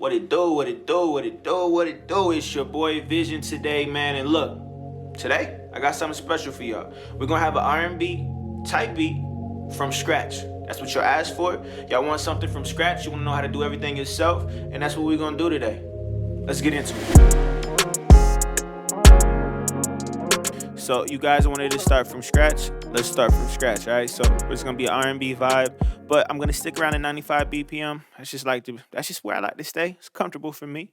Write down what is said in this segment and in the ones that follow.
What it do, what it do, what it do, what it do. It's your boy Vision today, man. And look, today I got something special for y'all. We're gonna have an R&B type beat from scratch. That's what y'all asked for. Y'all want something from scratch. You wanna know how to do everything yourself. And that's what we're gonna do today. Let's get into it. So you guys wanted to start from scratch? Let's start from scratch, all right? So it's gonna be an R&B vibe, but I'm gonna stick around at 95 BPM. That's just where I like to stay. It's comfortable for me.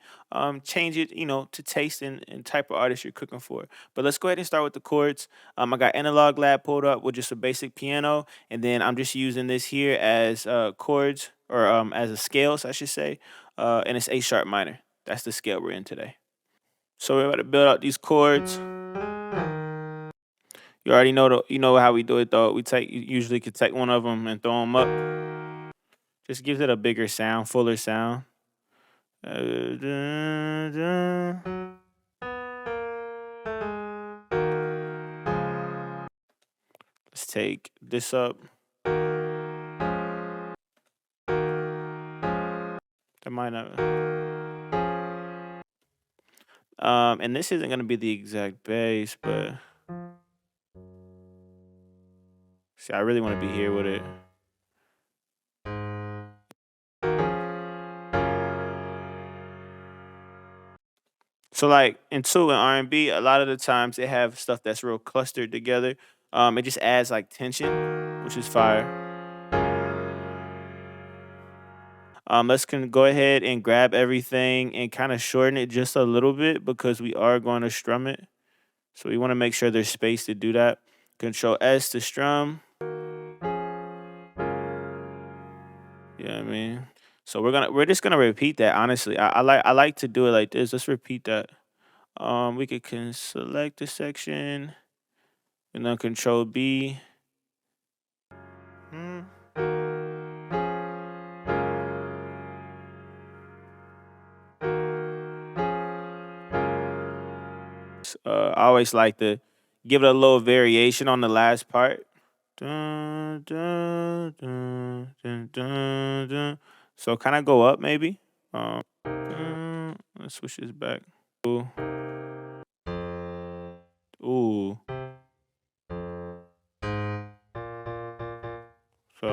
Change it, to taste and type of artist you're cooking for. But let's go ahead and start with the chords. I got Analog Lab pulled up with just a basic piano, and then I'm just using this here as chords or as a scales, I should say, and it's A sharp minor. That's the scale we're in today. So we're about to build out these chords. You already know how we do it though. Usually could take one of them and throw them up. Just gives it a bigger sound, fuller sound. Let's take this up. That might not. And this isn't gonna be the exact bass, but see, I really want to be here with it. So like in R&B, a lot of the times they have stuff that's real clustered together. It just adds like tension, which is fire. Let's go ahead and grab everything and kind of shorten it just a little bit because we are going to strum it. So we want to make sure there's space to do that. Control S to strum. Yeah, I mean. So we're just gonna repeat that. Honestly, I like to do it like this. Let's repeat that. We can select the section and then Control B. I always like to give it a little variation on the last part. Dun, dun, dun, dun, dun, dun. So kind of go up maybe. Let's switch this back. Ooh. Ooh. So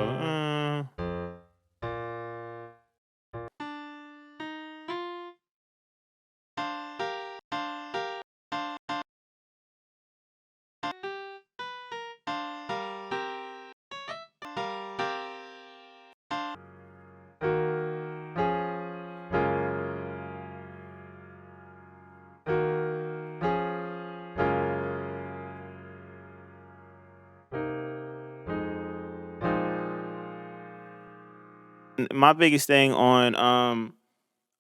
my biggest thing on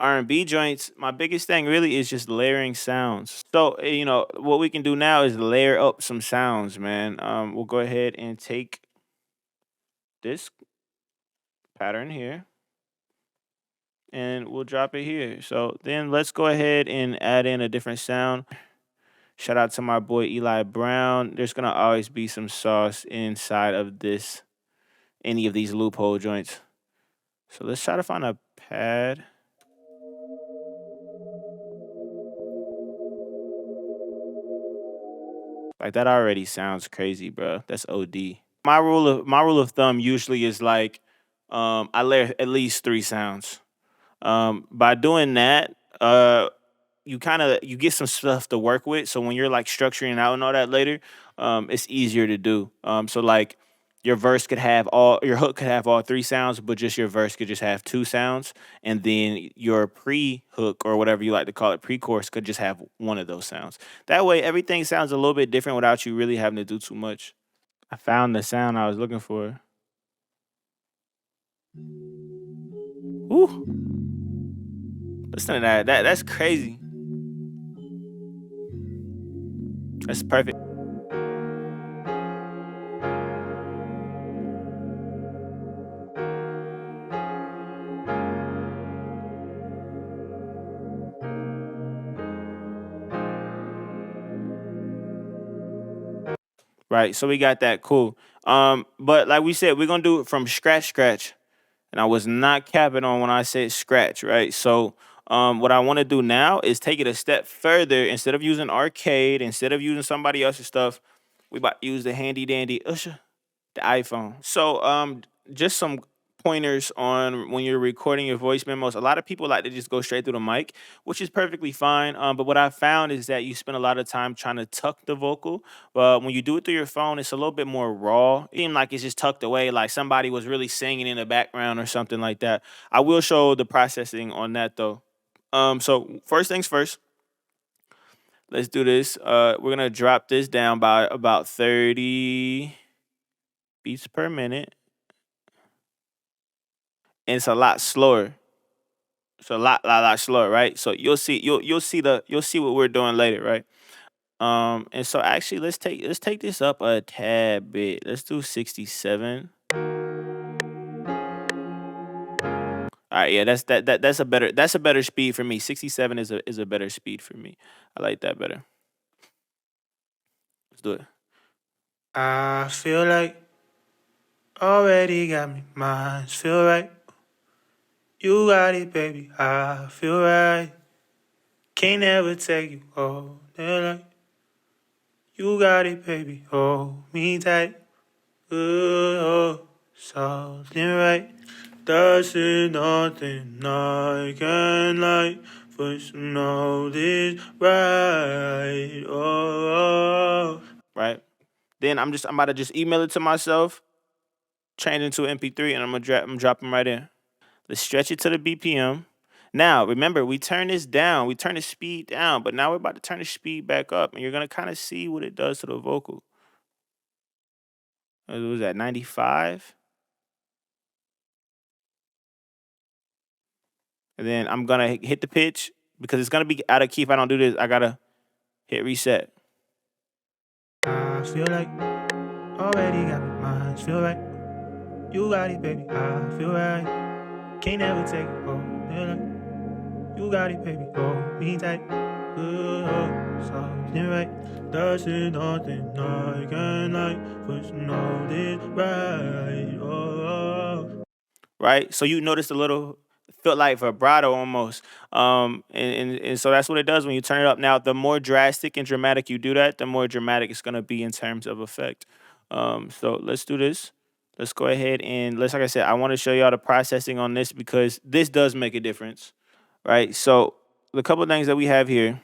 R&B joints, my biggest thing really is just layering sounds. So, what we can do now is layer up some sounds, man. We'll go ahead and take this pattern here and we'll drop it here. So then let's go ahead and add in a different sound. Shout out to my boy Eli Brown. There's gonna always be some sauce inside of any of these loophole joints. So let's try to find a pad. Like that already sounds crazy, bro. That's OD. My rule of thumb usually is like I layer at least 3 sounds. By doing that, you get some stuff to work with. So when you're like structuring out and all that later, it's easier to do. So like your hook could have all 3 sounds, but just your verse could just have 2 sounds, and then your pre-hook or whatever you like to call it, pre-chorus could just have one of those sounds. That way, everything sounds a little bit different without you really having to do too much. I found the sound I was looking for. Woo! Listen to that. That's crazy. That's perfect. Right. So we got that. Cool. But like we said, we're gonna do it from scratch. And I was not capping on when I said scratch, right? So what I want to do now is take it a step further. Instead of using arcade, instead of using somebody else's stuff, we about to use the handy dandy Usher, the iPhone. So just some pointers on when you're recording your voice memos. A lot of people like to just go straight through the mic, which is perfectly fine. But what I found is that you spend a lot of time trying to tuck the vocal. But when you do it through your phone, it's a little bit more raw. It seems like it's just tucked away, like somebody was really singing in the background or something like that. I will show the processing on that though. So first things first, let's do this. We're gonna drop this down by about 30 beats per minute. And it's a lot slower. It's a lot slower, right? So you'll see what we're doing later, right? And so actually let's take this up a tad bit. Let's do 67. All right, yeah, that's a better speed for me. 67 is a better speed for me. I like that better. Let's do it. I feel like already got me mine. Feel right. You got it, baby. I feel right. Can't never take you all. Like you got it, baby. Hold me tight. Oh, something right. That's nothing I can like. First know this right. Oh. Right. Then I'm about to just email it to myself, change it into MP3, and I'm dropping right in. Let's stretch it to the BPM. Now, remember, we turn this down. We turn the speed down, but now we're about to turn the speed back up, and you're gonna kind of see what it does to the vocal. It was at 95. And then I'm gonna hit the pitch because it's gonna be out of key if I don't do this. I gotta hit reset. I feel like already got my mind. Feel right. You got it, baby. I feel right. Can't never take it home. You got it, baby. Hold me tight. Something right. That's nothing I can like. First know this right. Right. So you notice a little felt like vibrato almost. And so that's what it does when you turn it up. Now, the more drastic and dramatic you do that, the more dramatic it's gonna be in terms of effect. So let's do this. Let's go ahead and let's like I said, I want to show y'all the processing on this because this does make a difference. Right. So the couple of things that we have here.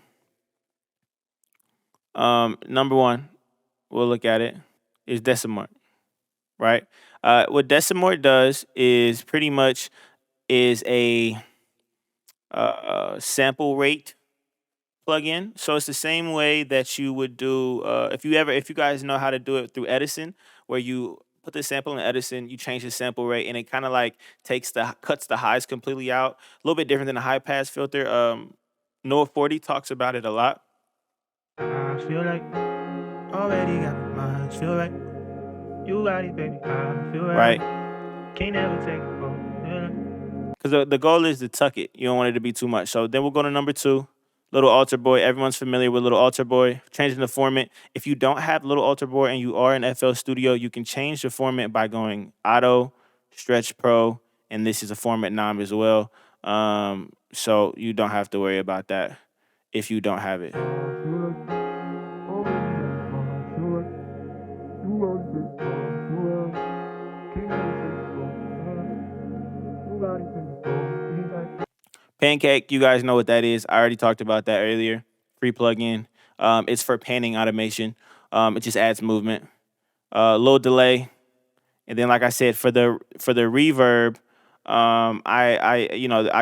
Number one, we'll look at it, is decimort. Right. What decimort does is pretty much is a sample rate plugin. So it's the same way that you would do if you guys know how to do it through Edison, where you put the sample in Edison, you change the sample rate, and it kind of like cuts the highs completely out. A little bit different than a high pass filter. Noah 40 talks about it a lot. I feel like already got my mind. Feel right. You got it, baby. I feel right. Can't never take it home. Because the goal is to tuck it. You don't want it to be too much. So then we'll go to number two, Little Altar Boy. Everyone's familiar with Little Altar Boy. Changing the format. If you don't have Little Altar Boy and you are in FL Studio, you can change the format by going Auto, Stretch Pro, and this is a format knob as well. So you don't have to worry about that if you don't have it. Pancake, you guys know what that is. I already talked about that earlier. Free plugin. It's for panning automation. It just adds movement. Low delay, and then like I said, for the reverb,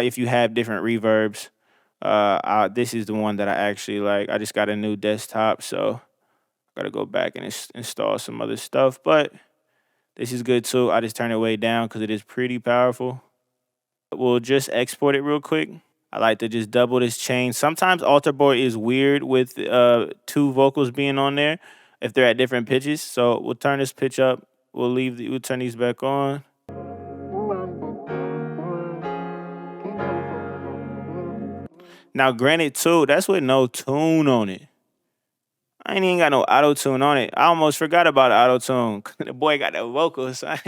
if you have different reverbs, this is the one that I actually like. I just got a new desktop, so I gotta go back and install some other stuff. But this is good too. I just turn it way down because it is pretty powerful. We'll just export it real quick. I like to just double this chain. Sometimes Altar Boy is weird with two vocals being on there if they're at different pitches. So we'll turn this pitch up. We'll turn these back on. Now, granted, too, that's with no tune on it. I ain't even got no auto tune on it. I almost forgot about auto tune. The boy got the vocals. I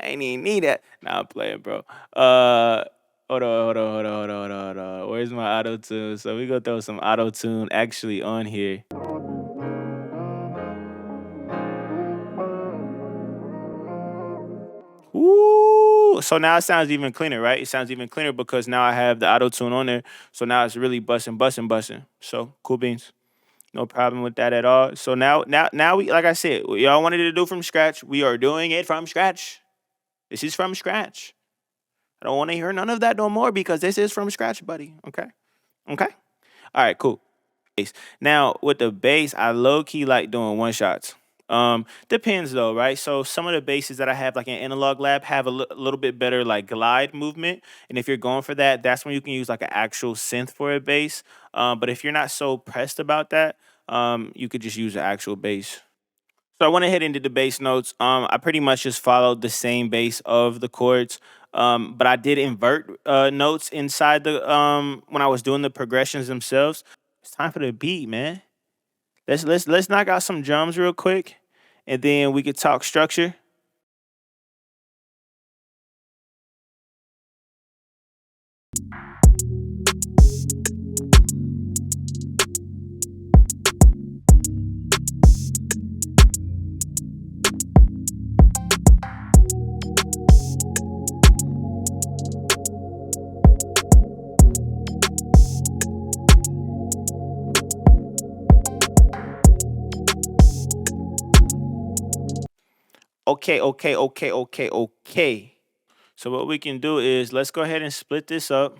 ain't even need that. Nah, I'm playing, bro. Hold on. Where's my auto tune? So we gonna throw some auto tune actually on here. Ooh, so now it sounds even cleaner, right? It sounds even cleaner because now I have the auto tune on there. So now it's really busting. So cool beans. No problem with that at all. So now we, like I said, what y'all wanted to do from scratch. We are doing it from scratch. This is from scratch. I don't want to hear none of that no more because this is from scratch, buddy. Okay. Okay. All right, cool. Now with the bass, I low key like doing one shots. Depends though, right? So some of the basses that I have, like in Analog Lab, have a little bit better like glide movement. And if you're going for that, that's when you can use like an actual synth for a bass. But if you're not so pressed about that, you could just use an actual bass. So I went ahead and did the bass notes. I pretty much just followed the same bass of the chords. But I did invert notes inside the when I was doing the progressions themselves. It's time for the beat, man. Let's knock out some drums real quick, and then we could talk structure. Okay. So what we can do is let's go ahead and split this up.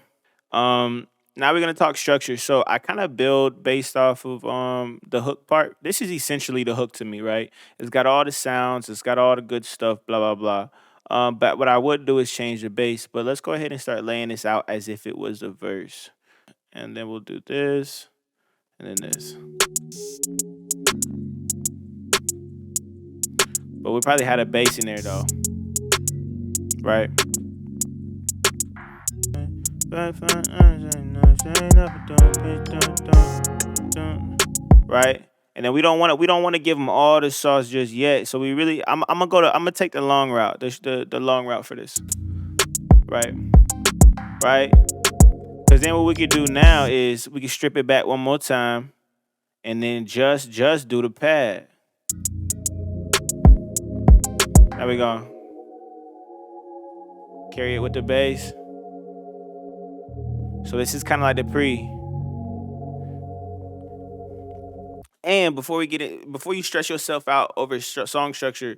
Now we're gonna talk structure. So I kind of build based off of the hook part. This is essentially the hook to me, right? It's got all the sounds, it's got all the good stuff, blah blah blah. But what I would do is change the bass. But let's go ahead and start laying this out as if it was a verse. And then we'll do this, and then this. But we probably had a bass in there though, right? Right, and then we don't want to give them all the sauce just yet. So we really, I'm gonna take the long route, the long route for this, right? Right, because then what we could do now is we can strip it back one more time, and then just do the pad. There we go. Carry it with the bass. So this is kind of like the pre. And before you stress yourself out over song structure,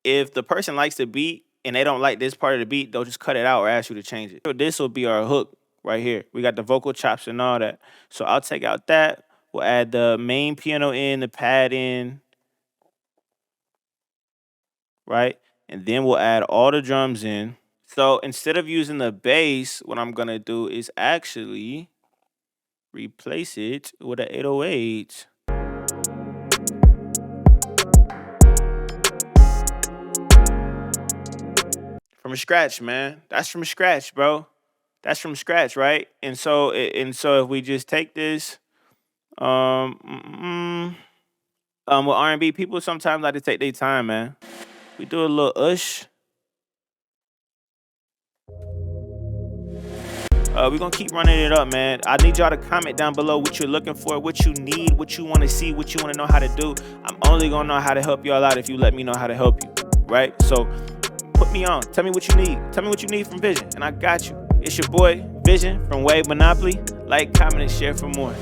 if the person likes the beat and they don't like this part of the beat, they'll just cut it out or ask you to change it. So this will be our hook right here. We got the vocal chops and all that. So I'll take out that. We'll add the main piano in, the pad in, right? And then we'll add all the drums in. So instead of using the bass, what I'm gonna do is actually replace it with an 808. From scratch, man. That's from scratch, bro. That's from scratch, right? And so if we just take this, with R&B, people sometimes like to take their time, man. We do a little ush. We're gonna keep running it up, man. I need y'all to comment down below what you're looking for, what you need, what you want to see, what you want to know how to do. I'm only gonna know how to help y'all out if you let me know how to help you, right? So put me on. Tell me what you need. Tell me what you need from Vision, and I got you. It's your boy Vision from Wave Monopoly. Like, comment, and share for more.